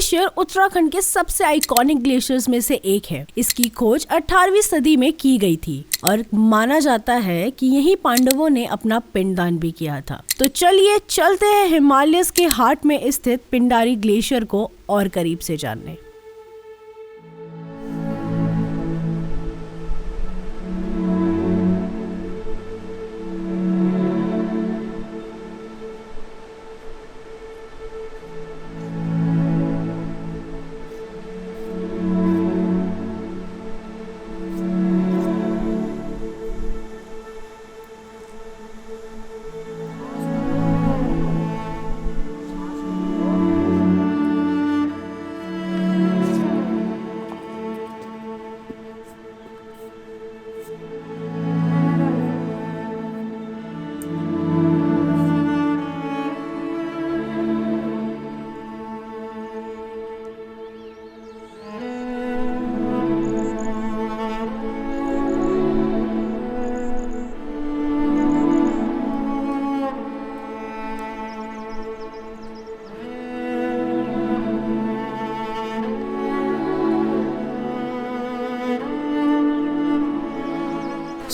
Glacier Uttarakhand के सबसे iconic glaciers में से एक है। इसकी खोज 18वीं सदी में की गई थी और माना जाता है कि यहीं पांडवों ने अपना पिंडदान भी किया था। तो चलिए चलते हैं हिमालयस के हार्ट में स्थित पिंडारी ग्लेशियर को और करीब से जानने।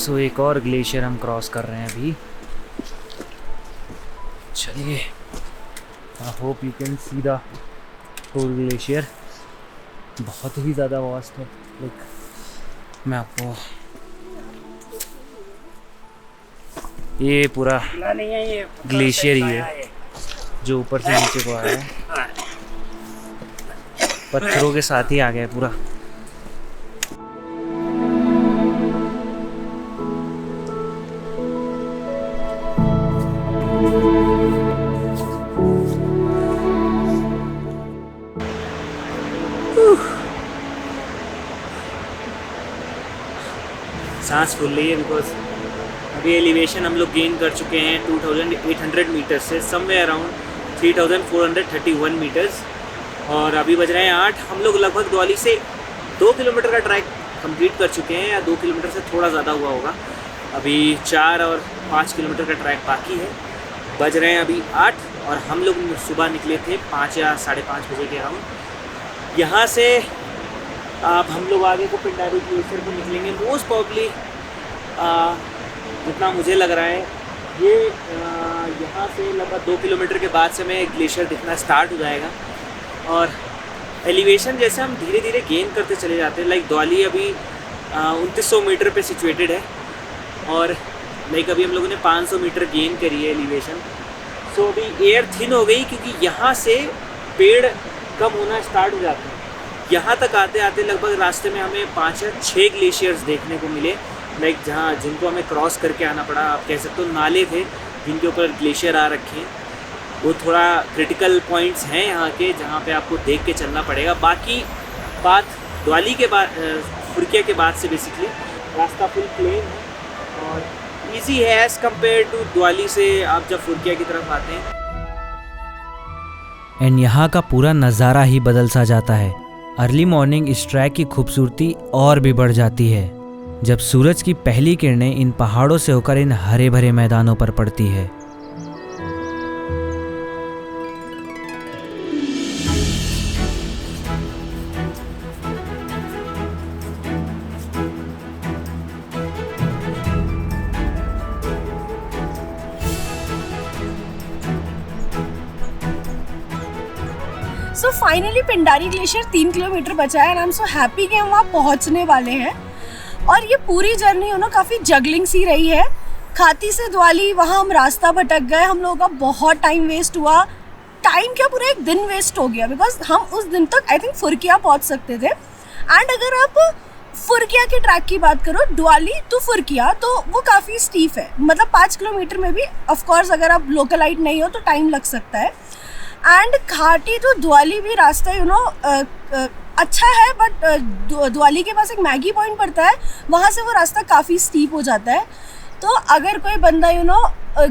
सो एक और ग्लेशियर हम क्रॉस कर रहे हैं अभी। चलिए, I hope you can see the whole glacier. बहुत ही ज़्यादा वास्ट है। लाइक मैं आपको ये पूरा ग्लेशियर ही है जो ऊपर से नीचे को आया है, पत्थरों के साथ ही आ गया है पूरा। सांस फूल रही है बिकॉज अभी एलिवेशन हम लोग गेन कर चुके हैं 2800 मीटर्स से समवेयर अराउंड 3431 मीटर्स, और अभी बज रहे हैं 8। हम लोग लगभग द्वाली से 2 किलोमीटर का ट्रैक कंप्लीट कर चुके हैं, या 2 किलोमीटर से थोड़ा ज़्यादा हुआ होगा। अभी 4 और 5 किलोमीटर का ट्रैक बाकी है। बज रहे हैं अभी 8 और हम लोग सुबह निकले थे 5 या 5:30 बजे के अराउंड। यहाँ से अब हम लोग आगे को पिंडारी ग्लेशियर को निकलेंगे। मोस्ट प्रॉब्ली जितना मुझे लग रहा है ये यहाँ से लगभग 2 किलोमीटर के बाद से हमें ग्लेशियर दिखना स्टार्ट हो जाएगा। और एलिवेशन जैसे हम धीरे धीरे गेन करते चले जाते हैं, लाइक द्वाली अभी 2900 मीटर पे सिचुएटेड है और लाइक अभी हम लोगों ने 500 मीटर गेन करी है एलिवेशन। सो अभी एयर थिन हो गई क्योंकि यहाँ से पेड़ कम होना स्टार्ट हो जाते हैं। यहाँ तक आते आते लगभग रास्ते में हमें 5 या 6 ग्लेशियर्स देखने को मिले, लाइक जिनको हमें क्रॉस करके आना पड़ा। आप कह सकते हो नाले थे जिनके ऊपर ग्लेशियर आ रखे हैं। वो थोड़ा क्रिटिकल पॉइंट्स हैं यहाँ के जहाँ पे आपको देख के चलना पड़ेगा। बाकी बात द्वाली के बाद फुरकिया के बाद से बेसिकली रास्ता फुल प्लेन है और इजी है एज़ कम्पेयर टू द्वाली से आप जब फुरकिया की तरफ आते हैं। एंड यहाँ का पूरा नज़ारा ही बदल सा जाता है। अर्ली मॉर्निंग इस ट्रैक की खूबसूरती और भी बढ़ जाती है जब सूरज की पहली किरणें इन पहाड़ों से होकर इन हरे भरे मैदानों पर पड़ती है। So finally Pindari glacier 3 kilometre बचा है and I am so happy कि हम वहाँ पहुँचने वाले हैं। और ये पूरी जर्नी काफ़ी जगलिंग सी रही है। खाती से द्वाली वहाँ हम रास्ता भटक गए, हम लोगों का बहुत टाइम वेस्ट हुआ। टाइम क्या, पूरा एक दिन वेस्ट हो गया बिकॉज हम उस दिन तक आई थिंक फुरकिया पहुँच सकते थे। एंड अगर आप फुरकिया के ट्रैक की बात करो द्वाली टू फुरकिया तो वो काफ़ी स्टीफ है, मतलब 5 किलोमीटर में भी ऑफकोर्स अगर आप लोकलाइट नहीं हो तो टाइम लग सकता है। एंड घाटी टू द्वाली भी रास्ता अच्छा है, बट द्वाली के पास एक मैगी पॉइंट पड़ता है, वहाँ से वो रास्ता काफ़ी स्टीप हो जाता है। तो अगर कोई बंदा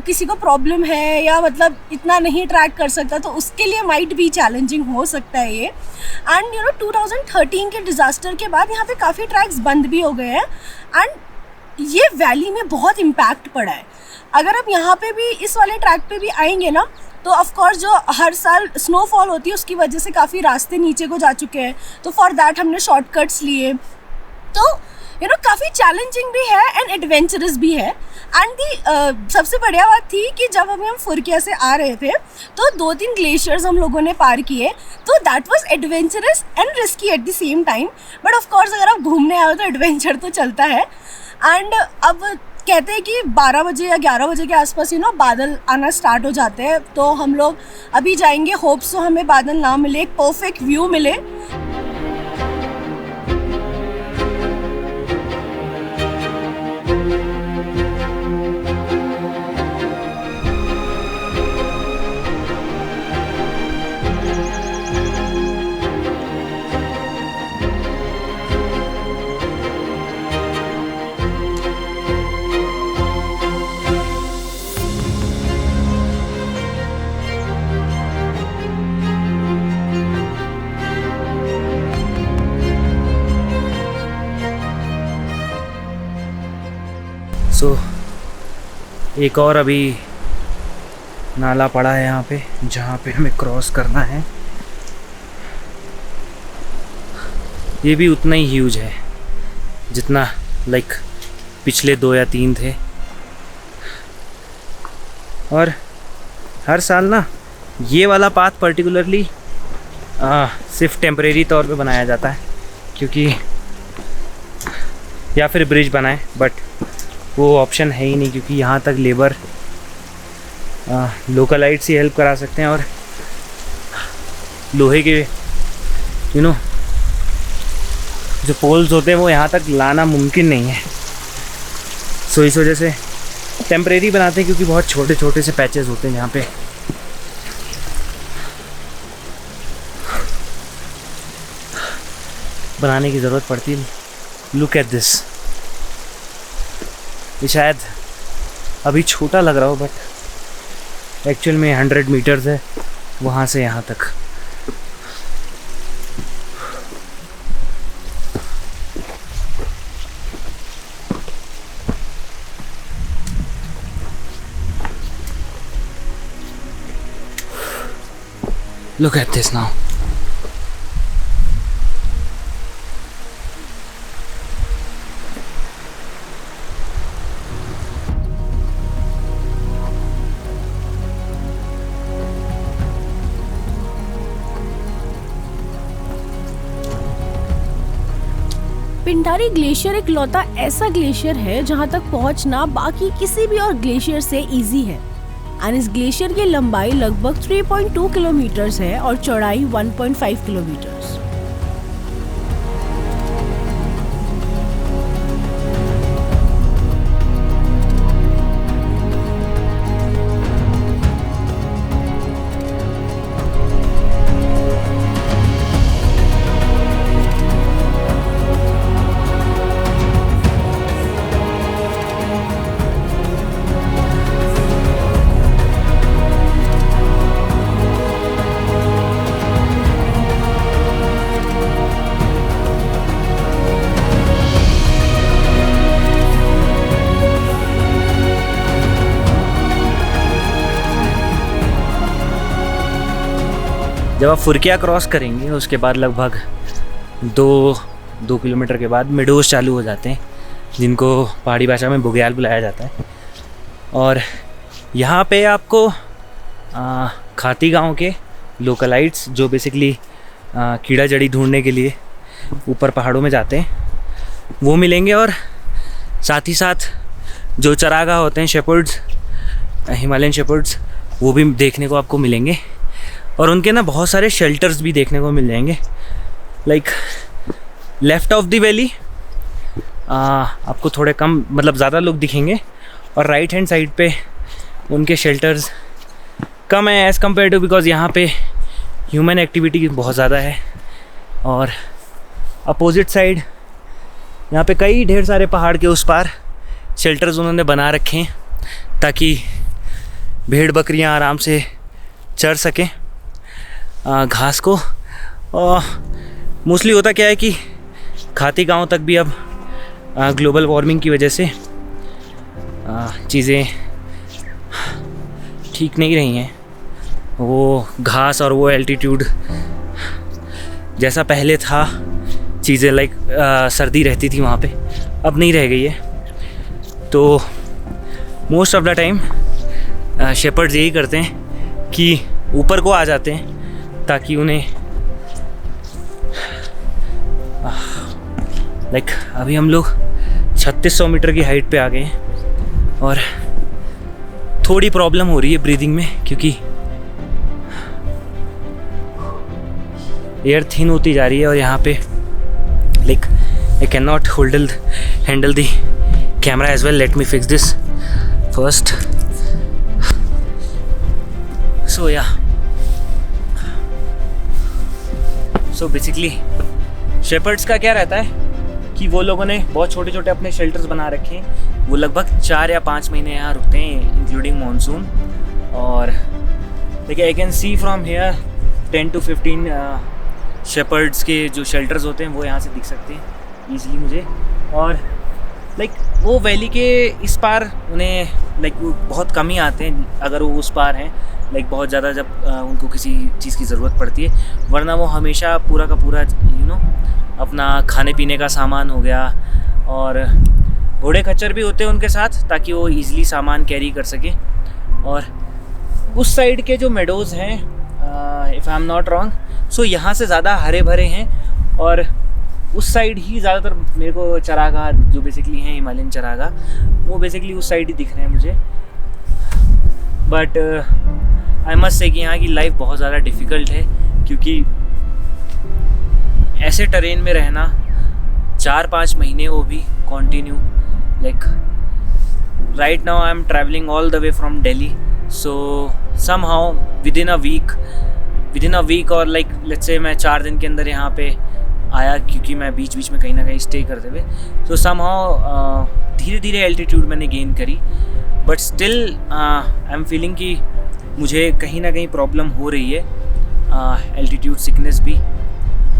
किसी को प्रॉब्लम है या मतलब इतना नहीं ट्रैक कर सकता तो उसके लिए माइट भी चैलेंजिंग हो सकता है ये। एंड 2013 के डिज़ास्टर के बाद यहाँ पे काफ़ी ट्रैक्स बंद भी हो गए हैं एंड ये वैली में बहुत इम्पैक्ट पड़ा है। अगर आप यहाँ पे भी इस वाले ट्रैक पे भी आएंगे ना तो ऑफ कोर्स जो हर साल स्नोफॉल होती है उसकी वजह से काफ़ी रास्ते नीचे को जा चुके हैं, तो फॉर दैट हमने शॉर्टकट्स लिए। तो काफ़ी चैलेंजिंग भी है एंड एडवेंचरस भी है। एंड दी सबसे बढ़िया बात थी कि जब हम फुरकिया से आ रहे थे तो 2-3 ग्लेशियर्स हम लोगों ने पार किए, तो that was adventurous and risky at the same time. But of course अगर आप घूमने आए हो तो एडवेंचर तो चलता है। एंड अब कहते हैं कि 12 बजे या 11 बजे के आसपास बादल आना स्टार्ट हो जाते हैं, तो हम लोग अभी जाएंगे, होप्स तो हमें बादल ना मिले, एक परफेक्ट व्यू मिले। सो एक और अभी नाला पड़ा है यहाँ पे, जहाँ पे हमें क्रॉस करना है। ये भी उतना ही ह्यूज है जितना लाइक पिछले 2 या 3 थे। और हर साल ना ये वाला पाथ पर्टिकुलरली सिर्फ टेम्परेरी तौर पे बनाया जाता है, क्योंकि या फिर ब्रिज बनाए, बट वो ऑप्शन है ही नहीं, क्योंकि यहाँ तक लेबर लोकलाइट से हेल्प करा सकते हैं और लोहे के जो पोल्स होते हैं वो यहाँ तक लाना मुमकिन नहीं है। सो इस वजह से टेम्परेरी बनाते हैं, क्योंकि बहुत छोटे छोटे से पैचेस होते हैं जहाँ पे बनाने की ज़रूरत पड़ती है। Look at this. ये शायद अभी छोटा लग रहा हो, बट एक्चुअल में 100 मीटर्स है वहाँ से यहाँ तक। Look at this now. Pindari glacier एक लौता ऐसा ग्लेशियर है जहां तक पहुंचना बाकी किसी भी और ग्लेशियर से इजी है। एंड इस ग्लेशियर की लंबाई लगभग 3.2 किलोमीटर्स है और चौड़ाई 1.5 किलोमीटर्स। जब आप फुरकिया क्रॉस करेंगे उसके बाद लगभग 2 किलोमीटर के बाद मिडोस चालू हो जाते हैं, जिनको पहाड़ी भाषा में बुग्याल बुलाया जाता है। और यहाँ पे आपको खाती गांव के लोकलाइट्स, जो बेसिकली कीड़ा जड़ी ढूंढने के लिए ऊपर पहाड़ों में जाते हैं, वो मिलेंगे। और साथ ही साथ जो चरागाह होते हैं, शेपर्ड्स, हिमालयन शेपर्ड्स, वो भी देखने को आपको मिलेंगे। और उनके ना बहुत सारे शेल्टर्स भी देखने को मिल जाएंगे। Like left of the valley आपको थोड़े कम, मतलब ज़्यादा लोग दिखेंगे, और राइट हैंड साइड पे उनके शेल्टर्स कम है एज़ कम्पेयर टू, बिकॉज़ यहाँ पे ह्यूमन एक्टिविटी बहुत ज़्यादा है। और अपोजिट साइड यहाँ पे कई ढेर सारे पहाड़ के उस पार शेल्टर्स उन्होंने बना रखे हैं, ताकि भेड़ बकरियाँ आराम से चर सकें घास को। और मोस्टली होता क्या है कि खाती गांव तक भी अब ग्लोबल वार्मिंग की वजह से चीज़ें ठीक नहीं रही हैं, वो घास और वो एल्टीट्यूड जैसा पहले था, चीज़ें लाइक सर्दी रहती थी वहाँ पे, अब नहीं रह गई है। तो most of the time shepherds यही करते हैं कि ऊपर को आ जाते हैं ताकि उन्हें लाइक अभी हम लोग 3600 मीटर की हाइट पे आ गए हैं और थोड़ी प्रॉब्लम हो रही है ब्रीदिंग में, क्योंकि एयर थिन होती जा रही है और यहाँ पे like I can not handle the camera as well. Let me fix this first. So basically shepherds का क्या रहता है कि वो लोगों ने बहुत छोटे छोटे अपने शेल्टर्स बना रखे हैं। वो लगभग 4 या 5 महीने यहाँ रुकते हैं इंक्लूडिंग मानसून। और देखिए I can see from here 10 to 15 shepherds के जो शेल्टर्स होते हैं वो यहाँ से दिख सकते हैं ईजिली मुझे। और लाइक वो वैली के इस पार उन्हें लाइक बहुत कम ही आते हैं अगर वो उस पार हैं, लाइक बहुत ज़्यादा जब उनको किसी चीज़ की ज़रूरत पड़ती है, वरना वो हमेशा पूरा का पूरा अपना खाने पीने का सामान हो गया और घोड़े खच्चर भी होते हैं उनके साथ ताकि वो ईज़िली सामान कैरी कर सके। और उस साइड के जो मेडोज़ हैं if I am not wrong, so यहाँ से ज़्यादा हरे भरे हैं और उस साइड ही ज़्यादातर मेरे को चरागाह जो बेसिकली हैं हिमालयन चरागाह, वो बेसिकली उस साइड ही दिख रहे हैं मुझे। बट आई मस्ट से कि यहाँ की लाइफ बहुत ज़्यादा डिफ़िकल्ट है, क्योंकि ऐसे टरेन में रहना 4-5 महीने वो भी continue, like right now I am travelling all the way from Delhi, so somehow within a week और लाइक लेट्स से मैं 4 दिन के अंदर यहाँ पे आया, क्योंकि मैं बीच बीच में कहीं ना कहीं स्टे करते हुए, तो समहाउ धीरे धीरे एल्टीट्यूड मैंने गेन करी। But still I am feeling कि मुझे कहीं ना कहीं प्रॉब्लम हो रही है, एल्टीट्यूड सिकनेस भी,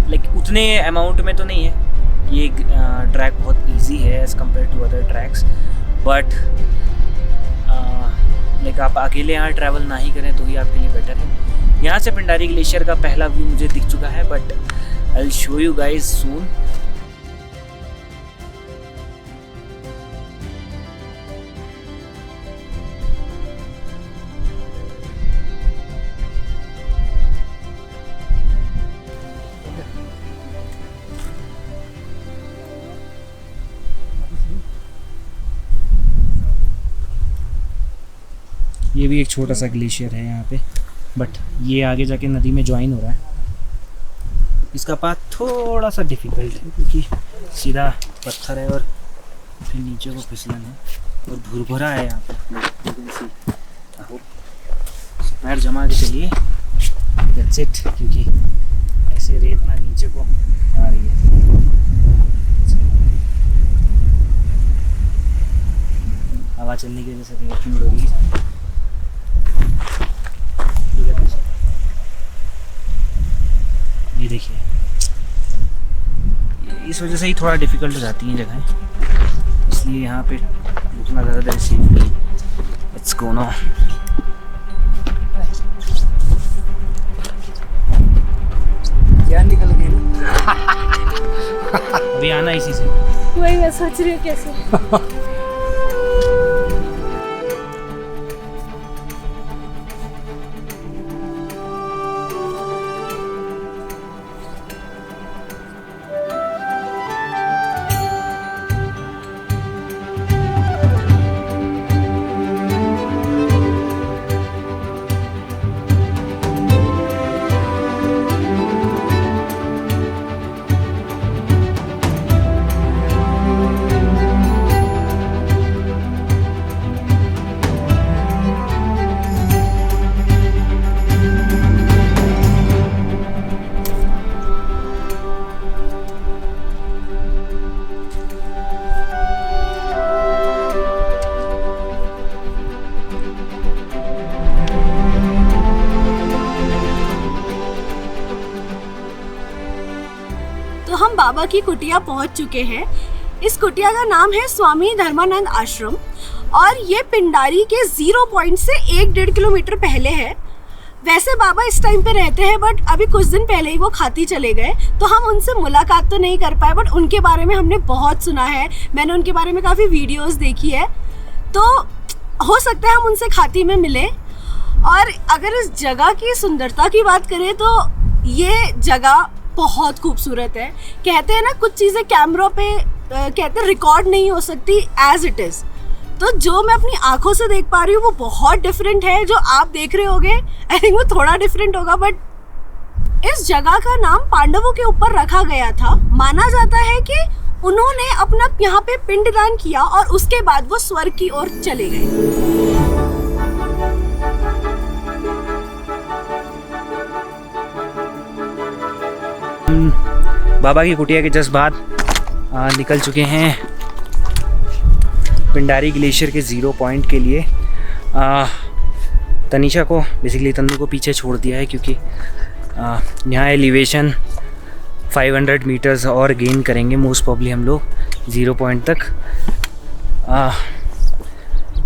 लाइक उतने अमाउंट में तो नहीं है। ये ट्रैक बहुत इजी है as compare to other tracks, but like आप अकेले यहाँ ट्रैवल ना ही करें तो ही आपके लिए बेटर है। यहाँ से पिंडारी ग्लेशियर का पहला व्यू मुझे दिख चुका है, but I will show you guys soon. ये भी एक छोटा सा ग्लेशियर है यहाँ पे, बट ये आगे जाके नदी में ज्वाइन हो रहा है। इसका पाथ थोड़ा सा डिफ़िकल्ट है क्योंकि सीधा पत्थर है और फिर नीचे को फिसलन है और भुरभुरा है यहाँ पे। पैर जमा के चलिए, दैट्स इट, क्योंकि ऐसे रेत ना नीचे को आ रही है। हवा चलने की वजह से रेत नहीं उड़ रही है। ये देखिए, इस वजह से ही थोड़ा डिफ़िकल्ट हो जाती हैं जगहें, इसलिए यहाँ पे रुकना ज़्यादा देर सेफ नहीं। Let's go now. क्या निकल गई अभी आना इसी से, वही मैं सोच रही हूँ कैसे। हम बाबा की कुटिया पहुंच चुके हैं। इस कुटिया का नाम है स्वामी धर्मानंद आश्रम और ये पिंडारी के 0 पॉइंट से 1-1.5 किलोमीटर पहले है। वैसे बाबा इस टाइम पे रहते हैं, बट अभी कुछ दिन पहले ही वो खाती चले गए, तो हम उनसे मुलाकात तो नहीं कर पाए, बट उनके बारे में हमने बहुत सुना है। मैंने उनके बारे में काफ़ी वीडियोस देखी है, तो हो सकता है हम उनसे खाती में मिले। और अगर इस जगह की सुंदरता की बात करें तो ये जगह बहुत खूबसूरत है। कहते हैं ना, कुछ चीज़ें कैमरों पे कहते हैं रिकॉर्ड नहीं हो सकती एज इट इज़। तो जो मैं अपनी आंखों से देख पा रही हूँ वो बहुत डिफरेंट है। जो आप देख रहे होगे आई थिंक वो थोड़ा डिफरेंट होगा, बट इस जगह का नाम पांडवों के ऊपर रखा गया था। माना जाता है कि उन्होंने अपना यहाँ पे पिंडदान किया और उसके बाद वो स्वर्ग की ओर चले गए। बाबा की कुटिया के जस्ट बाद निकल चुके हैं पिंडारी ग्लेशियर के ज़ीरो पॉइंट के लिए। तनीषा को बेसिकली तन्नू को पीछे छोड़ दिया है क्योंकि यहाँ एलिवेशन 500 मीटर्स और गेन करेंगे मोस्ट प्रॉब्ली हम लोग ज़ीरो पॉइंट तक।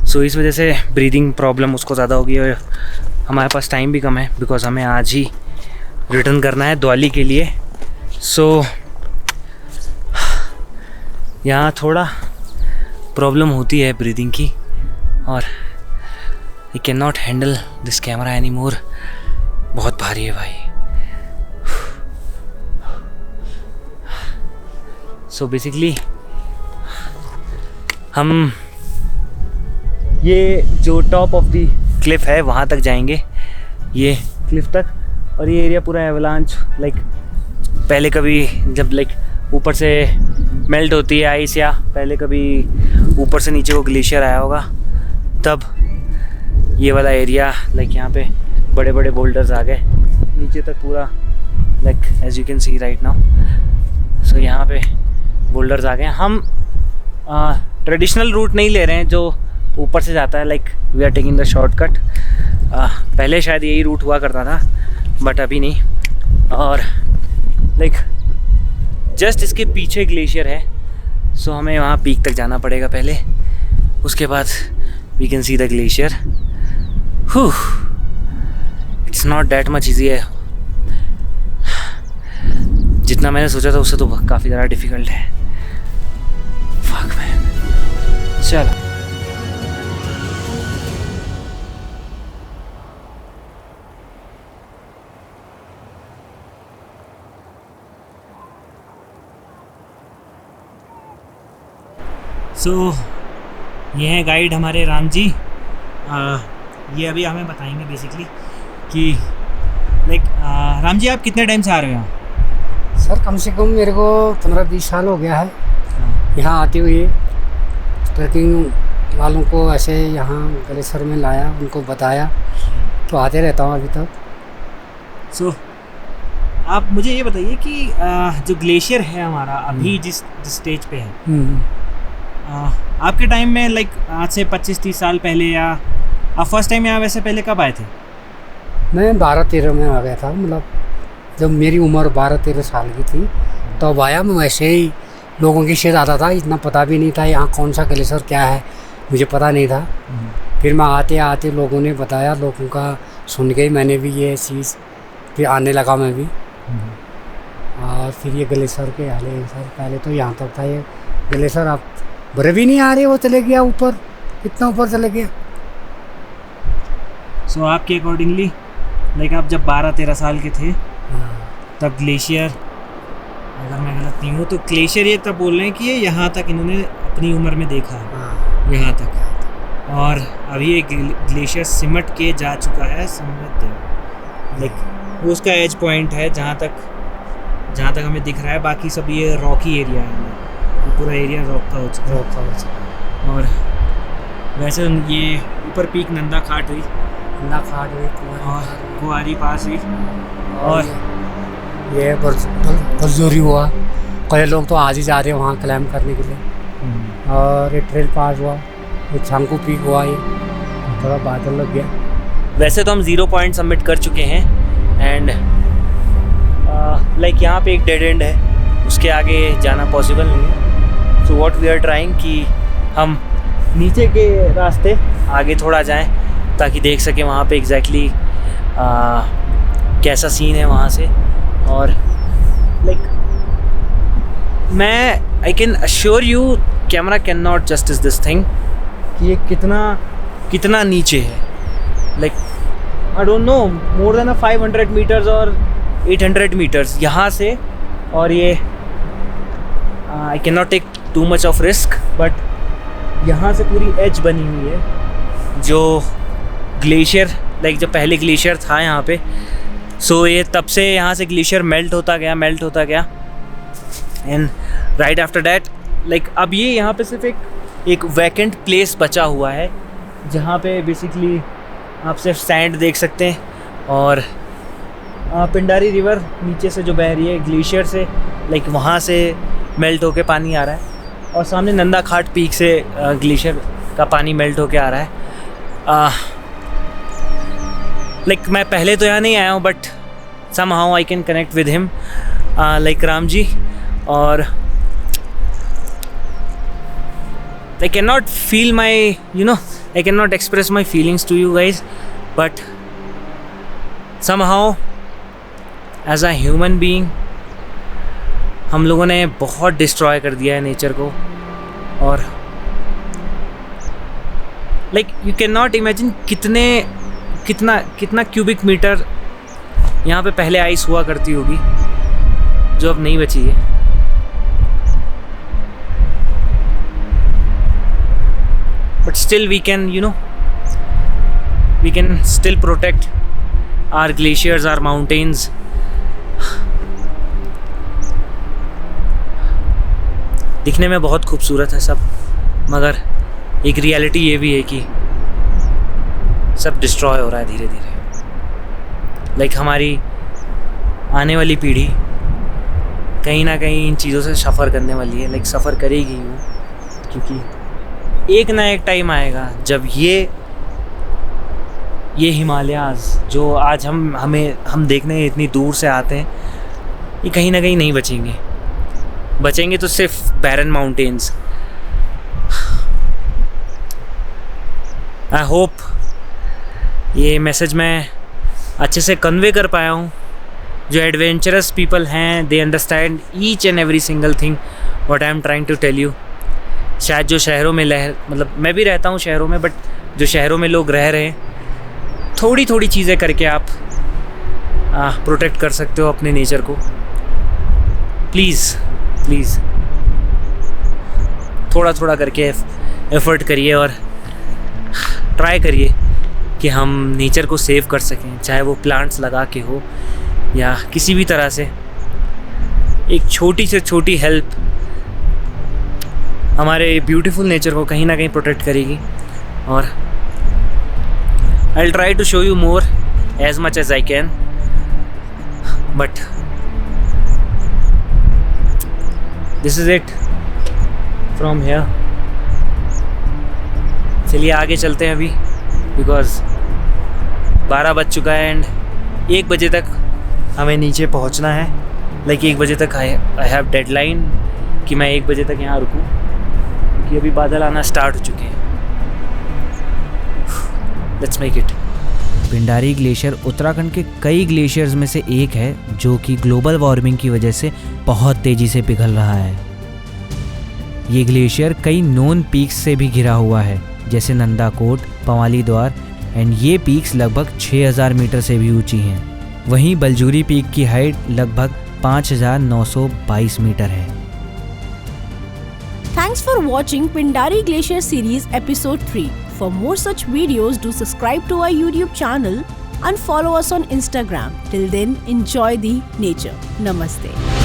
सो इस वजह से ब्रीदिंग प्रॉब्लम उसको ज़्यादा होगी और हमारे पास टाइम भी कम है बिकॉज़ हमें आज ही रिटर्न करना है द्वाली के लिए। सो यहाँ थोड़ा प्रॉब्लम होती है ब्रीदिंग की और आई can not handle this camera any more. बहुत भारी है भाई। सो बेसिकली हम ये जो टॉप ऑफ द क्लिफ है वहाँ तक जाएंगे, ये क्लिफ तक। और ये एरिया पूरा एवलांच लाइक पहले कभी जब लाइक ऊपर से मेल्ट होती है आइस या पहले कभी ऊपर से नीचे वो ग्लेशियर आया होगा तब ये वाला एरिया लाइक यहाँ पे बड़े बड़े बोल्डर्स आ गए नीचे तक पूरा like as you can see right now. So यहाँ पे बोल्डर्स आ गए। हम ट्रेडिशनल रूट नहीं ले रहे हैं जो ऊपर से जाता है, like we are taking the shortcut. पहले शायद यही रूट हुआ करता था बट अभी नहीं। और लाइक जस्ट इसके पीछे ग्लेशियर है, सो हमें वहाँ पीक तक जाना पड़ेगा पहले, उसके बाद we can see the glacier. It's not that much easy है, जितना मैंने सोचा था उससे तो काफ़ी ज़्यादा डिफ़िकल्ट है। Fuck man. चलो ये हैं गाइड हमारे राम जी। ये अभी हमें बताएंगे बेसिकली कि लाइक राम जी आप कितने टाइम से आ रहे हो? सर कम से कम मेरे को 15-20 साल हो गया है यहाँ आते हुए। ट्रैकिंग वालों को ऐसे यहाँ ग्लेशियर में लाया, उनको बताया, तो आते रहता हूँ अभी तक। आप मुझे ये बताइए कि जो ग्लेशियर है हमारा अभी जिस स्टेज पे है, आपके टाइम में लाइक आज से 25-30 साल पहले या आप फर्स्ट टाइम यहाँ वैसे पहले कब आए थे? मैं 12-13 में आ गया था, मतलब जब मेरी उम्र 12-13 साल की थी तब आया मैं। वैसे ही लोगों की शेर आता था, इतना पता भी नहीं था यहाँ कौन सा ग्लेशियर क्या है, मुझे पता नहीं था। फिर मैं आते आते लोगों ने बताया, लोगों का सुन के ही मैंने भी ये चीज़ फिर आने लगा मैं भी। और फिर ये ग्लेशियर के हाले सर पहले तो यहाँ तक था ये ग्लेशियर, आप बर्फ भी नहीं आ रही, वो चले गया ऊपर, इतना ऊपर चले गया। सो आपके अकॉर्डिंगली लाइक आप जब 12-13 साल के थे तब ग्लेशियर, अगर मैं गलत नहीं हूँ तो ग्लेशियर ये तब बोल रहे हैं कि ये यहाँ तक इन्होंने अपनी उम्र में देखा है, यहाँ तक। और अभी ये ग्लेशियर सिमट के जा चुका है समृद्ध, लाइक उसका एज पॉइंट है जहाँ तक हमें दिख रहा है। बाकी सब ये रॉकी एरिया है, पूरा एरिया रॉक का हो चुका। और वैसे ये ऊपर पीक नंदा घाट हुई और कुआरी पास हुई और ये बरजोरी हुआ। कई लोग तो आज ही जा रहे हैं वहाँ क्लाइंब करने के लिए। और ये ट्रेल पास हुआ, ये छांगू पीक हुआ, ये थोड़ा बादल लग गया। वैसे तो हम 0 पॉइंट सबमिट कर चुके हैं एंड लाइक यहाँ पे एक डेड एंड है, उसके आगे जाना पॉसिबल नहीं है। So what we are trying कि हम नीचे के रास्ते आगे थोड़ा जाएं ताकि देख सकें वहाँ पे एग्जैक्टली कैसा सीन है वहाँ से। और लाइक मैं I can assure you camera can not justice this thing कि ये कितना नीचे है। Like I don't know, more than 500 meters और 800 मीटर्स यहाँ से। और ये I can not take too much of risk, but यहाँ से पूरी एज बनी हुई है जो ग्लेशियर, लाइक जब पहले ग्लेशियर था यहाँ पे, सो ये तब से यहाँ से ग्लेशियर मेल्ट होता गया and right after that like अब ये यहाँ पे सिर्फ एक वैकेंट प्लेस बचा हुआ है जहाँ पे बेसिकली आप सिर्फ सैंड देख सकते हैं। और पिंडारी रिवर नीचे से जो बह रही है ग्लेशियर से, लाइक वहाँ से मेल्ट होके पानी आ रहा है। और सामने नंदा घाट पीक से ग्लेशियर का पानी मेल्ट होके आ रहा है। लाइक मैं पहले तो यहाँ नहीं आया हूँ, but somehow I can connect with him like राम जी। और I cannot feel my, I cannot express my feelings to you guys, but somehow as a human being हम लोगों ने बहुत डिस्ट्रॉय कर दिया है नेचर को। और like you can not imagine कितना क्यूबिक मीटर यहाँ पे पहले आइस हुआ करती होगी जो अब नहीं बची है। But still we can still protect our glaciers, our mountains. दिखने में बहुत खूबसूरत है सब, मगर एक रियलिटी ये भी है कि सब डिस्ट्रॉय हो रहा है धीरे धीरे। लाइक हमारी आने वाली पीढ़ी कहीं ना कहीं इन चीज़ों से सफ़र करने वाली है, लाइक सफ़र करेगी वो, क्योंकि एक ना एक टाइम आएगा जब ये हिमालयाज़ जो आज हम देखने इतनी दूर से आते हैं, ये कहीं ना कहीं नहीं बचेंगे तो सिर्फ बैरन माउंटेन्स। आई होप ये मैसेज मैं अच्छे से कन्वे कर पाया हूँ। जो एडवेंचरस पीपल हैं they understand each and every single thing what I am trying to tell you. शायद जो शहरों में मतलब मैं भी रहता हूँ शहरों में, बट जो शहरों में लोग रह रहे हैं, थोड़ी थोड़ी चीज़ें करके आप प्रोटेक्ट कर सकते हो अपने नेचर को। प्लीज़ थोड़ा करके एफर्ट करिए और ट्राई करिए कि हम नेचर को सेव कर सकें, चाहे वो प्लांट्स लगा के हो या किसी भी तरह से। एक छोटी से छोटी हेल्प हमारे ब्यूटीफुल नेचर को कहीं ना कहीं प्रोटेक्ट करेगी। और I will try to show you more as much as I can, but this is it from here. चलिए आगे चलते हैं अभी, बिकॉज 12 बज चुका है एंड 1 बजे तक हमें नीचे पहुंचना है। लाइक 1 बजे तक आई हैव डेडलाइन कि मैं 1 बजे तक यहाँ रुकूँ, क्योंकि अभी बादल आना स्टार्ट हो चुके हैं। Let's make it. Pindari glacier Uttarakhand के कई ग्लेशियर्स में से एक है जो कि ग्लोबल वार्मिंग की वजह से बहुत तेज़ी से पिघल रहा है। ये ग्लेशियर कई नोन पीक्स से भी घिरा हुआ है, जैसे नंदाकोट, पवाली द्वार, एंड ये पीक्स लगभग 6000 मीटर से भी ऊंची हैं। वहीं बलजूरी पीक की हाइट लगभग 5922 मीटर है। Thanks for watching Pindari Glacier Series Episode 3. For more such videos, do subscribe to our YouTube channel and follow us on Instagram. Till then, enjoy the nature. Namaste.